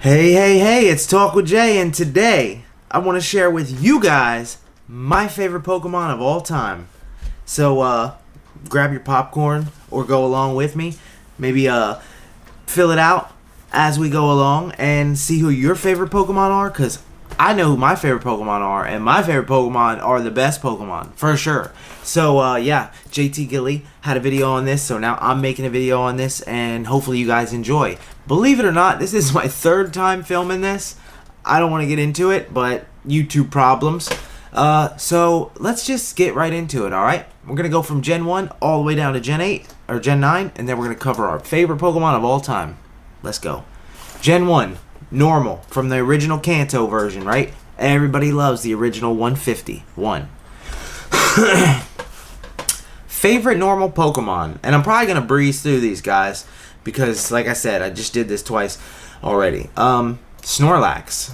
Hey, it's Talk with Jay, and today I want to share with you guys my favorite Pokemon of all time. So, grab your popcorn or go along with me. Maybe, fill it out as we go along and see who your favorite Pokemon are, because I know who my favorite Pokemon are, and my favorite Pokemon are the best Pokemon, for sure. So, yeah, JT Gilly had a video on this, so now I'm making a video on this, and hopefully you guys enjoy. Believe it or not, this is my third time filming this. I don't want to get into it, but YouTube problems. So, let's just get right into it, alright? We're going to go from Gen 1 all the way down to Gen 8, or Gen 9, and then we're going to cover our favorite Pokemon of all time. Let's go. Gen 1. Normal, from the original Kanto version, right? Everybody loves the original 151. Favorite normal Pokemon, and I'm probably going to breeze through these guys, because, like I said, I just did this twice already. Snorlax.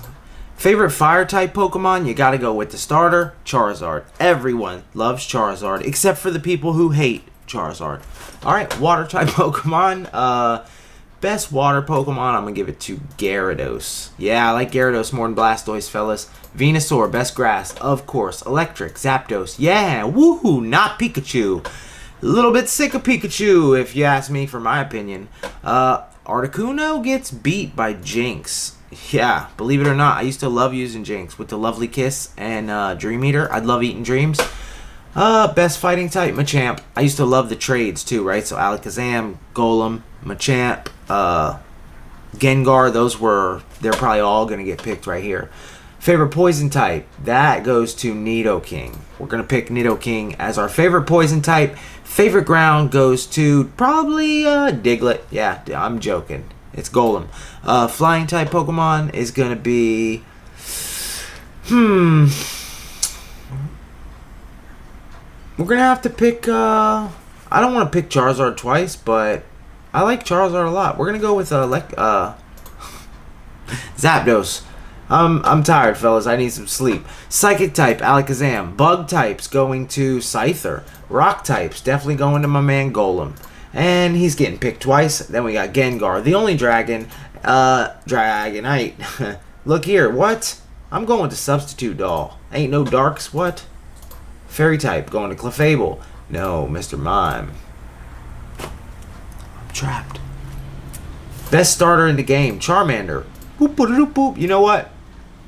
Favorite Fire-type Pokemon, you gotta go with the starter, Charizard. Everyone loves Charizard, except for the people who hate Charizard. Alright, Water-type Pokemon, best water Pokemon, I'm going to give it to Gyarados. Yeah, I like Gyarados more than Blastoise, fellas. Venusaur, best grass, of course. Electric, Zapdos. Yeah, woohoo, not Pikachu. A little bit sick of Pikachu, if you ask me, for my opinion. Articuno gets beat by Jinx. Yeah, believe it or not, I used to love using Jinx with the Lovely Kiss and Dream Eater. I'd love eating dreams. Best fighting type, Machamp. I used to love the trades too, right? So Alakazam, Golem, Machamp, Gengar, they're probably all going to get picked right here. Favorite poison type, that goes to Nidoking. We're going to pick Nidoking as our favorite poison type. Favorite ground goes to probably Diglett. Yeah, I'm joking. It's Golem. Flying type Pokemon is going to be... We're going to have to pick... I don't want to pick Charizard twice, but I like Charizard a lot. We're going to go with Zapdos. I'm tired, fellas. I need some sleep. Psychic type, Alakazam. Bug types going to Scyther. Rock types, definitely going to my man Golem. And he's getting picked twice. Then we got Gengar. The only dragon, Dragonite. Look here, what? I'm going to Substitute Doll. Ain't no darks, what? Fairy type, going to Clefable. No, Mr. Mime. I'm trapped. Best starter in the game, Charmander. Boop, boop, boop, boop. You know what?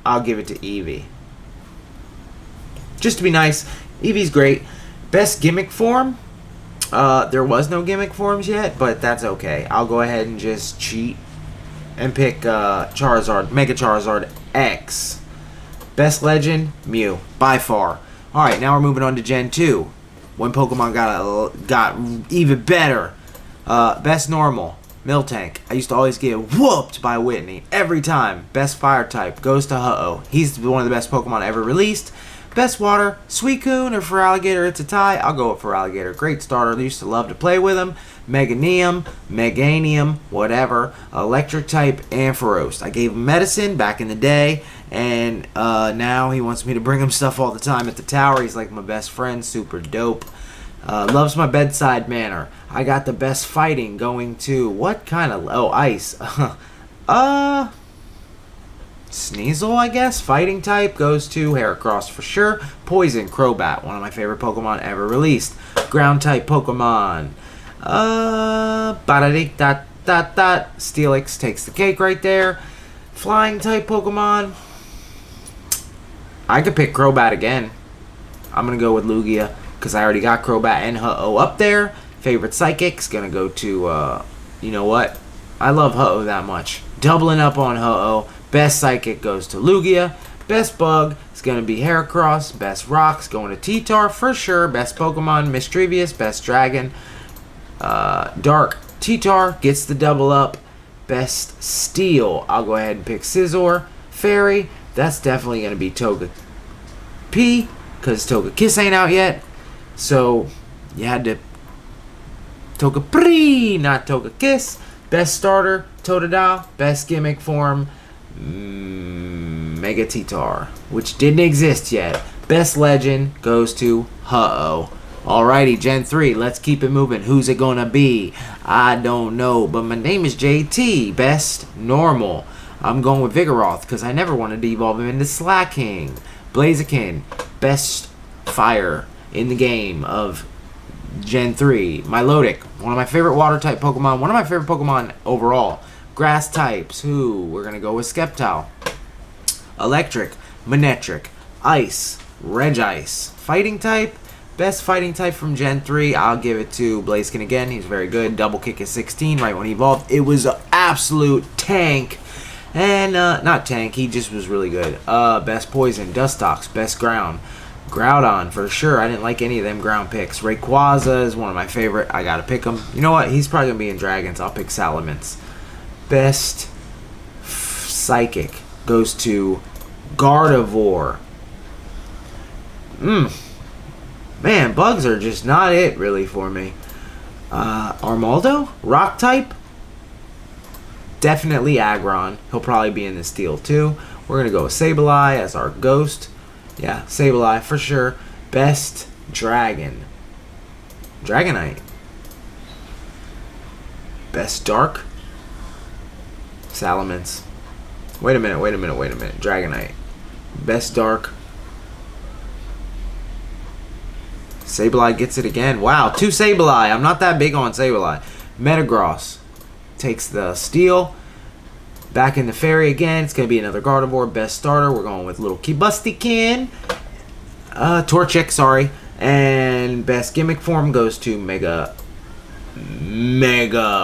I'll give it to Eevee. Just to be nice, Eevee's great. Best gimmick form? There was no gimmick forms yet, but that's okay. I'll go ahead and just cheat and pick Charizard, Mega Charizard X. Best legend? Mew, by far. Alright, now we're moving on to Gen 2. When Pokemon got even better. Best normal, Miltank. I used to always get whooped by Whitney every time. Best fire type goes to Ho-Oh. He's one of the best Pokemon ever released. Best water, Suicune or Feraligatr, it's a tie. I'll go with Feraligatr. Great starter. I used to love to play with him. Meganium, whatever. Electric type, Ampharos. I gave him medicine back in the day, and now he wants me to bring him stuff all the time at the tower. He's like my best friend, super dope. Loves my bedside manner. I got the best fighting going to, what kind of, ice. Sneasel, I guess. Fighting type goes to Heracross for sure. Poison, Crobat, one of my favorite Pokemon ever released. Ground type Pokemon. Steelix takes the cake right there. Flying type Pokemon. I could pick Crobat again. I'm going to go with Lugia, because I already got Crobat and Ho-Oh up there. Favorite Psychic's going to go to, you know what? I love Ho-Oh that much. Doubling up on Ho-Oh. Best Psychic goes to Lugia. Best Bug is going to be Heracross. Best Rocks going to T-Tar for sure. Best Pokemon, Mischievous. Best Dragon, Dark. T-Tar gets the double up. Best Steel, I'll go ahead and pick Scizor. Fairy, that's definitely going to be Togepi, because Togekiss ain't out yet. So, you had to Togepi, not Togekiss. Best starter, Totodile. Best gimmick form, Mega T-Tar, which didn't exist yet. Best legend goes to Ho-Oh. Alrighty, Gen 3, let's keep it moving. Who's it gonna be? I don't know, but my name is JT. Best normal. I'm going with Vigoroth because I never wanted to evolve him into Slaking. Blaziken, best fire in the game of Gen 3. Milotic, one of my favorite water type Pokemon. One of my favorite Pokemon overall. Grass types, we're going to go with Sceptile. Electric, Manectric. Ice, Regice. Fighting type, best fighting type from Gen 3. I'll give it to Blaziken again. He's very good. Double kick is 16 right when he evolved. It was an absolute tank. And, not tank, he just was really good. Best poison, Dustox. Best ground, Groudon for sure. I didn't like any of them ground picks. Rayquaza is one of my favorite. I gotta pick him. You know what? He's probably gonna be in Dragons. I'll pick Salamence. Best psychic goes to Gardevoir. Man, bugs are just not it really for me. Armaldo? Rock type? Definitely Aggron. He'll probably be in the Steel too. We're going to go with Sableye as our ghost. Yeah, Sableye for sure. Best dragon. Dragonite. Best dark. Salamence. Wait a minute. Dragonite. Best dark. Sableye gets it again. Wow, 2 Sableye. I'm not that big on Sableye. Metagross takes the Steel. Back in the Fairy again. It's going to be another Gardevoir. Best starter. We're going with little Kibustikin. Torchic, sorry. And best gimmick form goes to Mega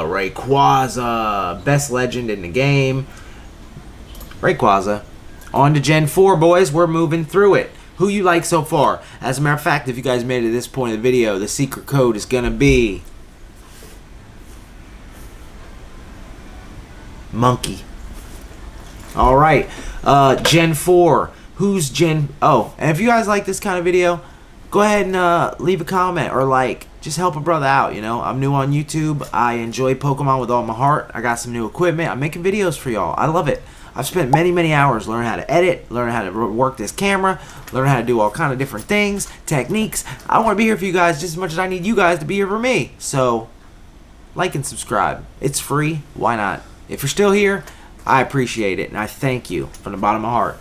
Rayquaza. Best legend in the game. Rayquaza. On to Gen 4, boys. We're moving through it. Who you like so far? As a matter of fact, if you guys made it to this point of the video, the secret code is going to be Monkey. Alright. Gen 4. Who's Gen... Oh, and if you guys like this kind of video, go ahead and leave a comment or like. Just help a brother out, you know. I'm new on YouTube. I enjoy Pokemon with all my heart. I got some new equipment. I'm making videos for y'all. I love it. I've spent many hours learning how to edit, learning how to work this camera, learning how to do all kind of different things, techniques. I want to be here for you guys just as much as I need you guys to be here for me. So, like and subscribe. It's free. Why not? If you're still here, I appreciate it, and I thank you from the bottom of my heart.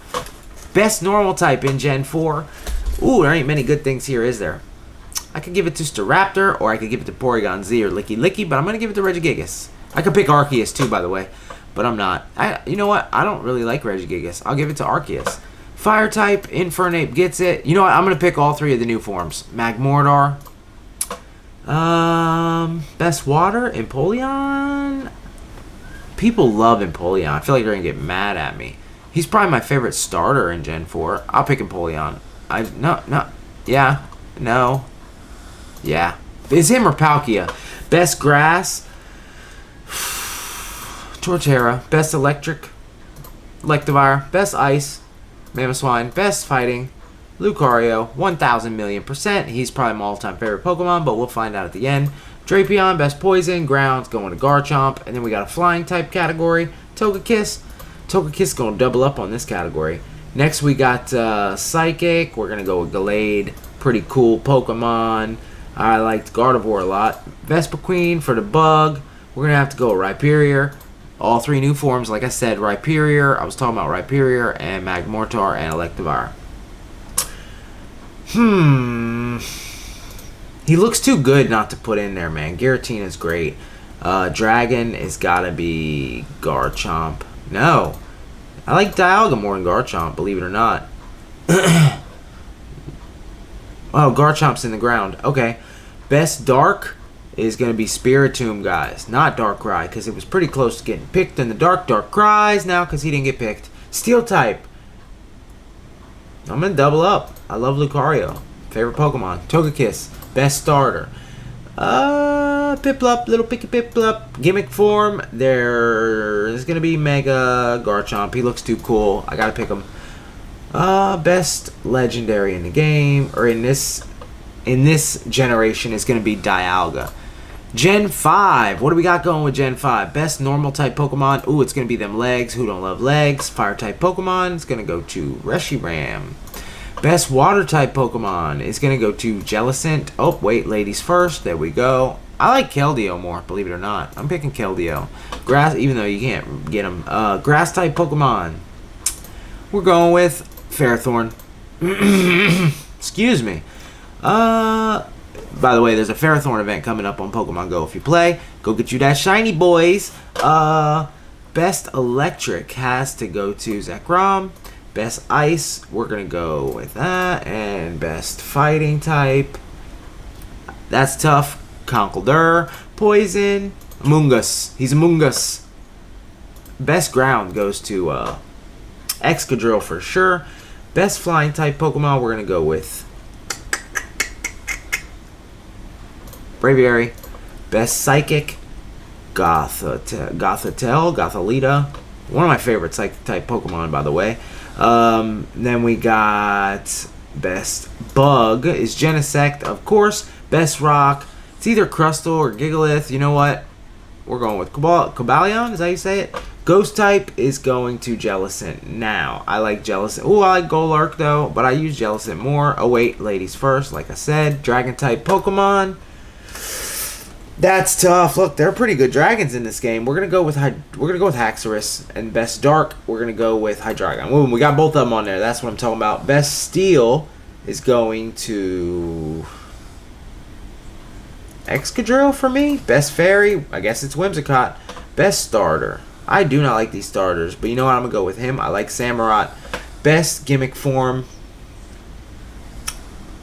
Best normal type in Gen 4. Ooh, there ain't many good things here, is there? I could give it to Staraptor, or I could give it to Porygon Z or Licky Licky, but I'm going to give it to Regigigas. I could pick Arceus too, by the way. But I'm not. You know what? I don't really like Regigigas. I'll give it to Arceus. Fire type, Infernape gets it. You know what? I'm going to pick all 3 of the new forms. Magmortar. Best water, Empoleon. People love Empoleon. I feel like they're going to get mad at me. He's probably my favorite starter in Gen 4. I'll pick Empoleon. Yeah. It's him or Palkia. Best grass. Torterra. Best electric. Electivire. Best ice. Mamoswine. Best fighting. Lucario. 1,000,000,000%. He's probably my all-time favorite Pokemon, but we'll find out at the end. Drapion. Best poison. Ground's going to Garchomp. And then we got a flying type category. Togekiss. Togekiss going to double up on this category. Next we got Psychic. We're going to go with Gallade. Pretty cool Pokemon. I liked Gardevoir a lot. Vespiquen for the bug. We're going to have to go with Rhyperior. All 3 new forms, like I said, Rhyperior. I was talking about Rhyperior and Magmortar and Electivire. He looks too good not to put in there, man. Giratina's great. Dragon has got to be Garchomp. No. I like Dialga more than Garchomp, believe it or not. Oh, Garchomp's in the ground. Okay. Best Dark is going to be Spiritomb, guys. Not Darkrai, because it was pretty close to getting picked in the Darkrai's now because he didn't get picked. Steel type. I'm going to double up. I love Lucario. Favorite Pokemon. Togekiss. Best starter. Piplup. Little Picky Piplup. Gimmick form. There's going to be Mega Garchomp. He looks too cool. I got to pick him. Best legendary in the game, or in this generation, is going to be Dialga. Gen 5. What do we got going with Gen 5? Best normal type Pokemon. Ooh, it's going to be them legs. Who don't love legs? Fire type Pokemon. It's going to go to Reshiram. Best water type Pokemon is going to go to Jellicent. Oh, wait, ladies first. There we go. I like Keldeo more, believe it or not. I'm picking Keldeo. Grass, even though you can't get him. Grass type Pokemon. We're going with Ferrothorn. Excuse me. By the way, there's a Ferrothorn event coming up on Pokemon Go. If you play, go get you that shiny, boys. Best electric has to go to Zekrom. Best ice, we're going to go with that. And best fighting type, that's tough. Conkeldurr. Poison, Amoonguss. He's Amoonguss. Best ground goes to Excadrill for sure. Best flying type Pokemon, we're going to go with Braviary. Best psychic, Gothitelle. One of my favorite psychic type Pokemon, by the way. Then we got best bug is Genesect, of course. Best rock, it's either Crustle or Gigalith. You know what? We're going with Cobalion. Is that how you say it? Ghost type is going to Jellicent. Now, I like Jellicent. Oh, I like Golurk though, but I use Jellicent more. Oh wait, ladies first. Like I said, Dragon type Pokemon. That's tough. Look, there are pretty good dragons in this game. We're gonna go with Haxorus, and best dark, we're gonna go with Hydreigon. Boom, we got both of them on there. That's what I'm talking about. Best steel is going to Excadrill for me. Best fairy, I guess it's Whimsicott. Best starter, I do not like these starters, but you know what? I'm gonna go with him. I like Samurott. Best gimmick form,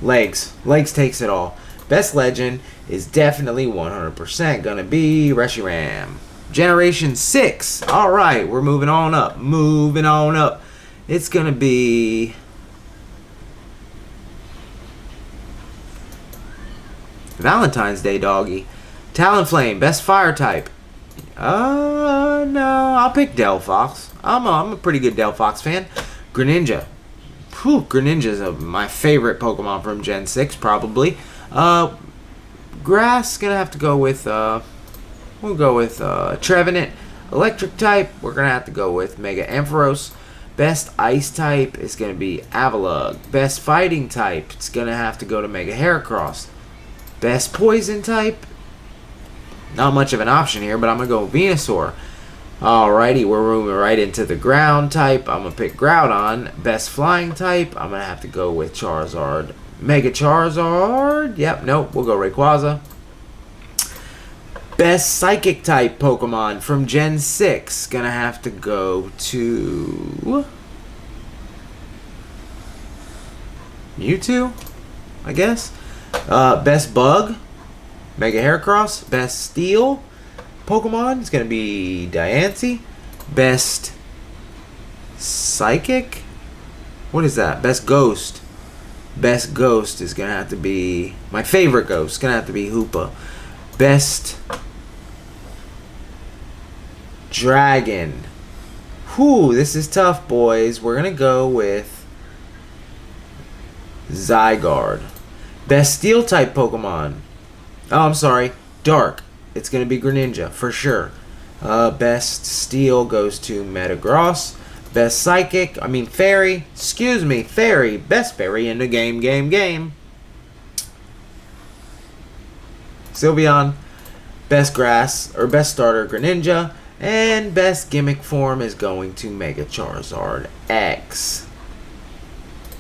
Legs. Legs takes it all. Best legend is definitely 100% gonna be Reshiram. Generation 6. Alright, we're moving on up. Moving on up. It's gonna be Valentine's Day, doggy. Talonflame, best fire type. No, I'll pick Delphox. I'm a pretty good Delphox fan. Greninja. Whew, Greninja's my favorite Pokemon from Gen 6, probably. Grass, gonna have to go with, we'll go with Trevenant. Electric type, we're gonna have to go with Mega Ampharos. Best ice type is gonna be Avalugg. Best fighting type, it's gonna have to go to Mega Heracross. Best poison type, not much of an option here, but I'm gonna go with Venusaur. Alrighty, we're moving right into the ground type. I'm gonna pick Groudon. Best flying type, I'm gonna have to go with Charizard. Mega Charizard. Yep, nope, we'll go Rayquaza. Best psychic type Pokemon from Gen 6, gonna have to go to Mewtwo, I guess. Best bug, Mega Heracross. Best steel Pokemon is gonna be Diancie. Best psychic, what is that? Best ghost. Best ghost is gonna have to be my favorite ghost. Gonna have to be Hoopa. Best dragon. Whew, this is tough, boys. We're gonna go with Zygarde. Best steel type Pokemon. Oh, I'm sorry. Dark. It's gonna be Greninja for sure. Best steel goes to Metagross. Best psychic, fairy. Excuse me, fairy. Best fairy in the game. Sylveon. Best grass or best starter Greninja, and best gimmick form is going to Mega Charizard X.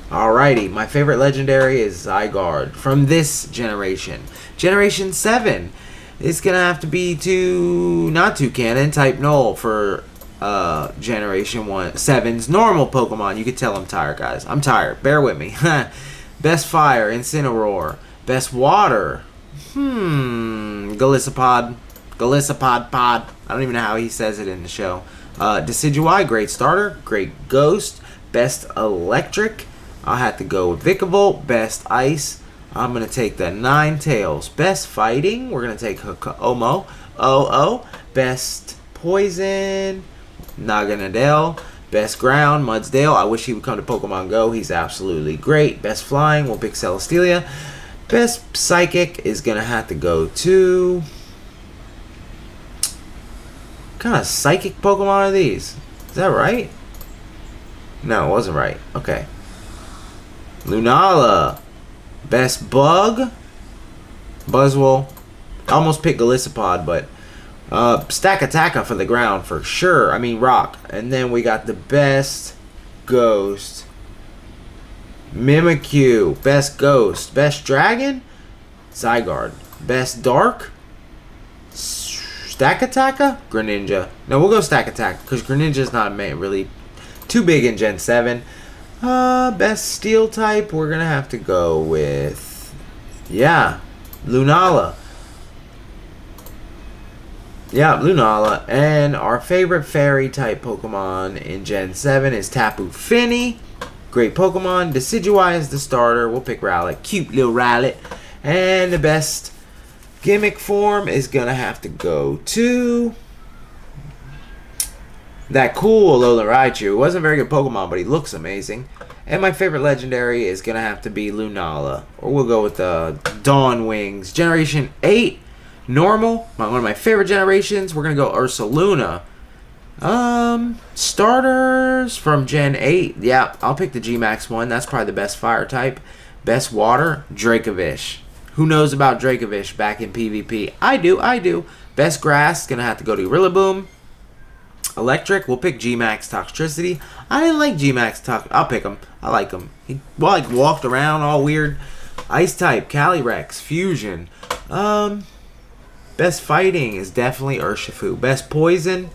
Alrighty, my favorite legendary is Zygarde from this generation. Generation 7 is gonna have to be not Toucannon, type Null for Generation 7's normal Pokemon. You can tell I'm tired, guys. I'm tired. Bear with me. Best fire, Incineroar. Best water, Golisopod. I don't even know how he says it in the show. Decidueye, great starter. Great ghost. Best electric, I'll have to go with Vikavolt. Best ice, I'm going to take the Ninetales. Best fighting, we're going to take Omo. Best poison, Naganadel. Best ground, Mudsdale. I wish he would come to Pokemon Go. He's absolutely great. Best flying, we'll pick Celesteela. Best psychic is going to have to go to... What kind of psychic Pokemon are these? Is that right? No, it wasn't right. Okay. Lunala. Best bug, Buzzwole. I almost picked Golisopod, but Stakataka for the ground for sure. I mean rock. And then we got the best ghost. Mimikyu. Best ghost. Best dragon? Zygarde. Best dark? Stakataka? Greninja. No, we'll go Stakataka because Greninja's not really too big in Gen 7. Best steel type, we're going to have to go with, yeah, Lunala. Yeah, Lunala. And our favorite fairy type Pokemon in Gen 7 is Tapu Fini. Great Pokemon. Decidueye is the starter. We'll pick Rowlet. Cute little Rowlet. And the best gimmick form is going to have to go to that cool Alola Raichu. It wasn't a very good Pokemon, but he looks amazing. And my favorite legendary is going to have to be Lunala. Or we'll go with Dawn Wings. Generation 8. Normal. One of my favorite generations. We're going to go Ursaluna. Starters from Gen 8. Yeah, I'll pick the G-Max one. That's probably the best fire type. Best water, Dracovish. Who knows about Dracovish back in PvP? I do. Best grass, going to have to go to Rillaboom. Electric, we'll pick G-Max Toxtricity. I didn't like G-Max Tox. I'll pick him. I like him. He walked around all weird. Ice type, Calyrex, Fusion. Best fighting is definitely Urshifu. Best poison,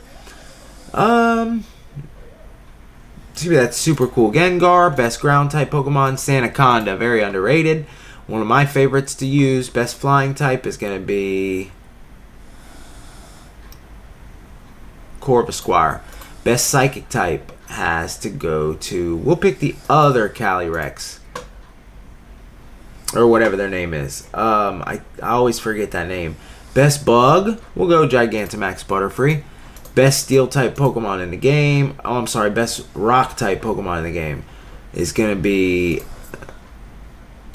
that's super cool. Gengar. Best ground type Pokemon, Sandaconda. Very underrated. One of my favorites to use. Best flying type is going to be Corvisquire. Best psychic type has to go to, we'll pick the other Calyrex. Or whatever their name is. I always forget that name. Best bug, we'll go Gigantamax Butterfree. Best steel type Pokemon in the game. Oh, I'm sorry. Best rock type Pokemon in the game is going to be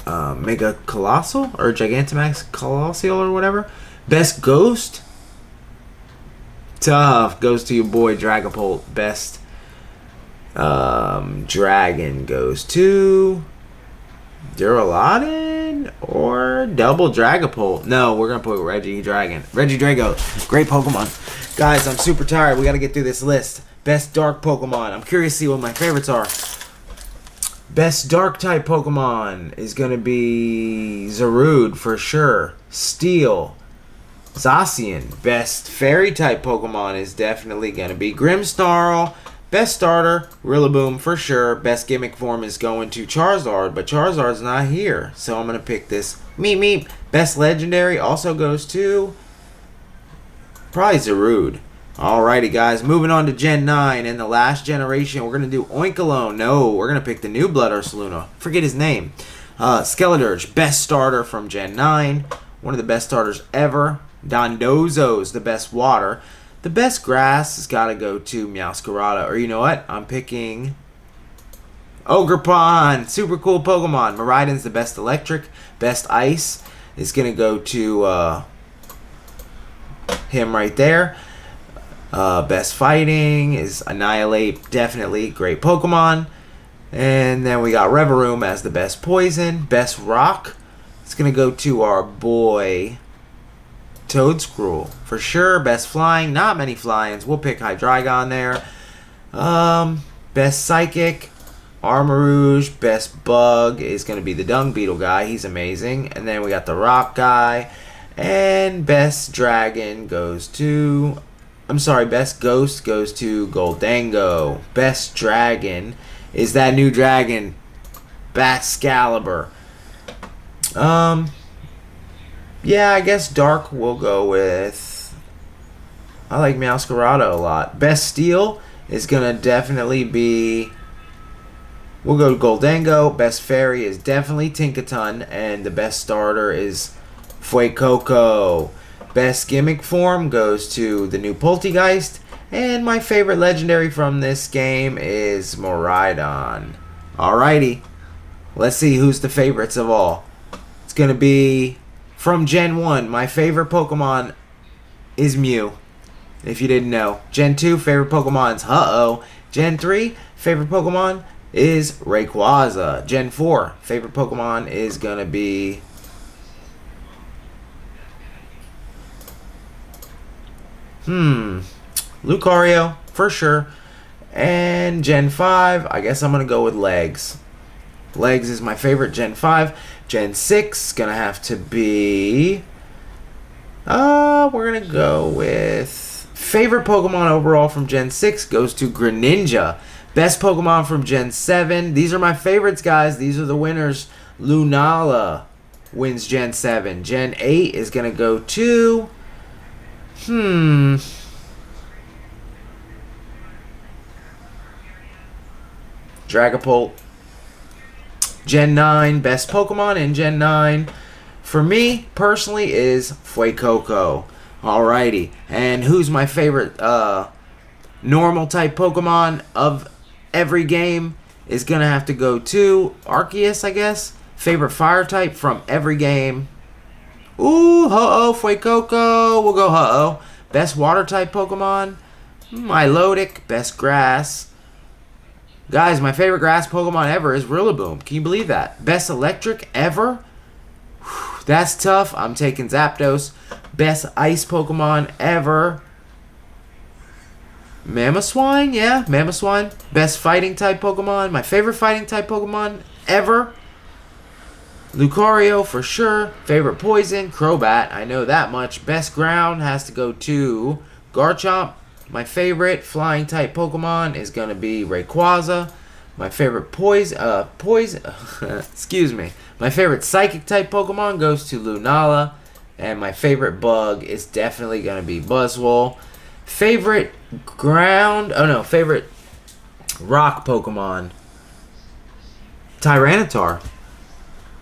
Mega Colossal or Gigantamax Colossal or whatever. Best ghost, tough, goes to your boy Dragapult. Best dragon goes to Duraludon or double Dragapult. No, we're going to put Regidrago. Great Pokemon. Guys, I'm super tired. We got to get through this list. Best dark Pokemon. I'm curious to see what my favorites are. Best dark type Pokemon is going to be Zarude for sure. Steel. Zacian. Best fairy type Pokemon is definitely going to be Grimmsnarl. Best starter, Rillaboom for sure. Best gimmick form is going to Charizard, but Charizard's not here. So I'm going to pick this. Meep. Best legendary also goes to probably Zarude. Alrighty, guys. Moving on to Gen 9. In the last generation, we're going to do Oinkologne. No, we're going to pick the new Blood Ursaluna. Forget his name. Skeledirge. Best starter from Gen 9. One of the best starters ever. Dondozo's the best water. The best grass has got to go to Meowscarada. Or you know what? I'm picking Ogerpon. Super cool Pokemon. Miraidon's the best electric. Best ice is going to go to him right there. Best fighting is Annihilate. Definitely great Pokemon. And then we got Reverum as the best poison. Best rock. It's going to go to our boy Toedscruel. For sure. Best flying. Not many flyings. We'll pick Hydreigon there. Best psychic. Armarouge. Best bug is going to be the Dung Beetle guy. He's amazing. And then we got the rock guy. And best dragon goes to... best ghost goes to Goldango. Best dragon is that new dragon, Baxcalibur. Yeah, I guess dark will go with... I like Meowscarada a lot. Best steel is going to definitely be... We'll go to Goldango. Best fairy is definitely Tinkaton. And the best starter is Fuecoco. Best gimmick form goes to the new Poltegeist. And my favorite legendary from this game is Miraidon. Alrighty. Let's see who's the favorites of all. It's going to be from Gen 1. My favorite Pokemon is Mew. If you didn't know. Gen 2 favorite Pokemon is Ho-Oh. Gen 3 favorite Pokemon is Rayquaza. Gen 4 favorite Pokemon is going to be... Lucario, for sure. And Gen 5, I guess I'm going to go with Legs. Legs is my favorite Gen 5. Gen 6, going to have to be... we're going to go with... Favorite Pokemon overall from Gen 6 goes to Greninja. Best Pokemon from Gen 7. These are my favorites, guys. These are the winners. Lunala wins Gen 7. Gen 8 is going to go to... Dragapult. Gen 9, best Pokemon in Gen 9 for me personally is Fuecoco. Alrighty, and who's my favorite normal type Pokemon of every game is gonna have to go to Arceus, I guess. Favorite fire type from every game. Ooh, Ho-Oh, Fuecoco. We'll go Ho-Oh. Best water type Pokemon. Milotic. Best grass. Guys, my favorite grass Pokemon ever is Rillaboom. Can you believe that? Best electric ever? Whew, that's tough. I'm taking Zapdos. Best ice Pokemon ever. Mamoswine? Yeah, Mamoswine. Best fighting type Pokemon. My favorite fighting type Pokemon ever. Lucario for sure. Favorite poison? Crobat. I know that much. Best ground has to go to Garchomp. My favorite flying type Pokemon is gonna be Rayquaza. My favorite excuse me. My favorite psychic type Pokemon goes to Lunala, and my favorite bug is definitely gonna be Buzzwole. Favorite favorite rock Pokemon, Tyranitar.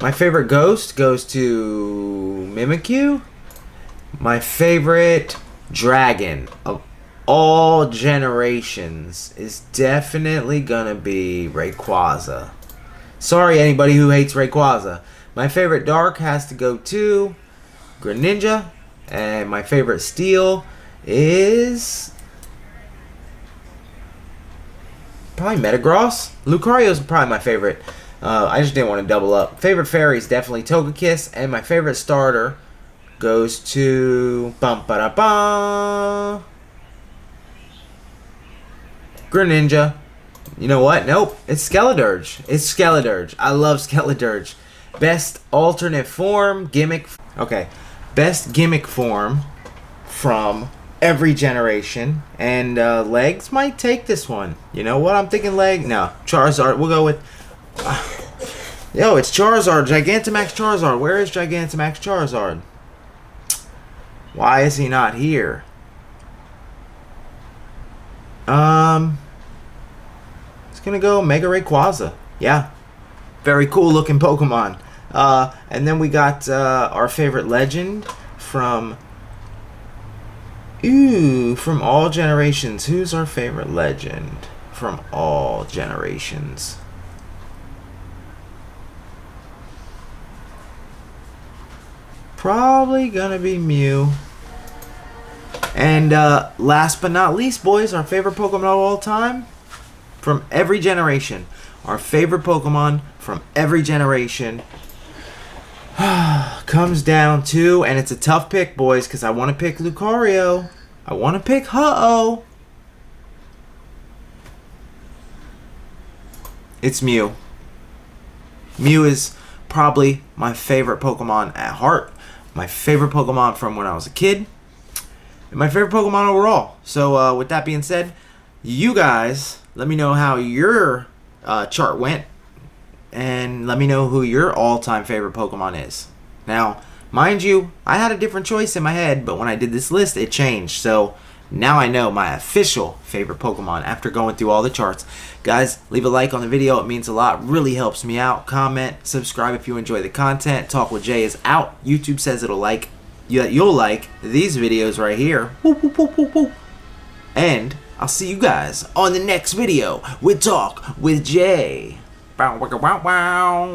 My favorite ghost goes to Mimikyu. My favorite dragon of all generations is definitely gonna be Rayquaza. Sorry anybody who hates Rayquaza. My favorite dark has to go to Greninja, and my favorite steel is probably Metagross. Lucario's probably my favorite. I just didn't want to double up. Favorite fairy is definitely Togekiss, and my favorite starter goes to Greninja. You know what? Nope. It's Skeledirge. It's Skeledirge. I love Skeledirge. Best alternate form, gimmick. Okay. Best gimmick form from every generation. And Legs might take this one. You know what? I'm thinking Leg. No. Charizard. We'll go with... Yo, it's Charizard. Gigantamax Charizard. Where is Gigantamax Charizard? Why is he not here? It's gonna go Mega Rayquaza. Yeah. Very cool looking Pokemon. And then we got our favorite legend from all generations. Who's our favorite legend from all generations? Probably gonna be Mew. And last but not least, boys, our favorite Pokemon of all time from every generation. Our favorite Pokemon from every generation comes down to, and it's a tough pick, boys, because I want to pick Lucario. I want to pick Ho-Oh. It's Mew. Mew is probably my favorite Pokemon at heart. My favorite Pokemon from when I was a kid. And my favorite Pokemon overall. So with that being said, you guys, let me know how your chart went. And let me know who your all-time favorite Pokemon is. Now, mind you, I had a different choice in my head, but when I did this list, it changed. So now I know my official favorite Pokemon after going through all the charts. Guys, leave a like on the video. It means a lot. Really helps me out. Comment, subscribe if you enjoy the content. Talk with Jay is out. YouTube says you'll like these videos right here. Woo, woo, woo, woo, woo. And I'll see you guys on the next video with Talk with Jay. Bow, wow, wow, wow.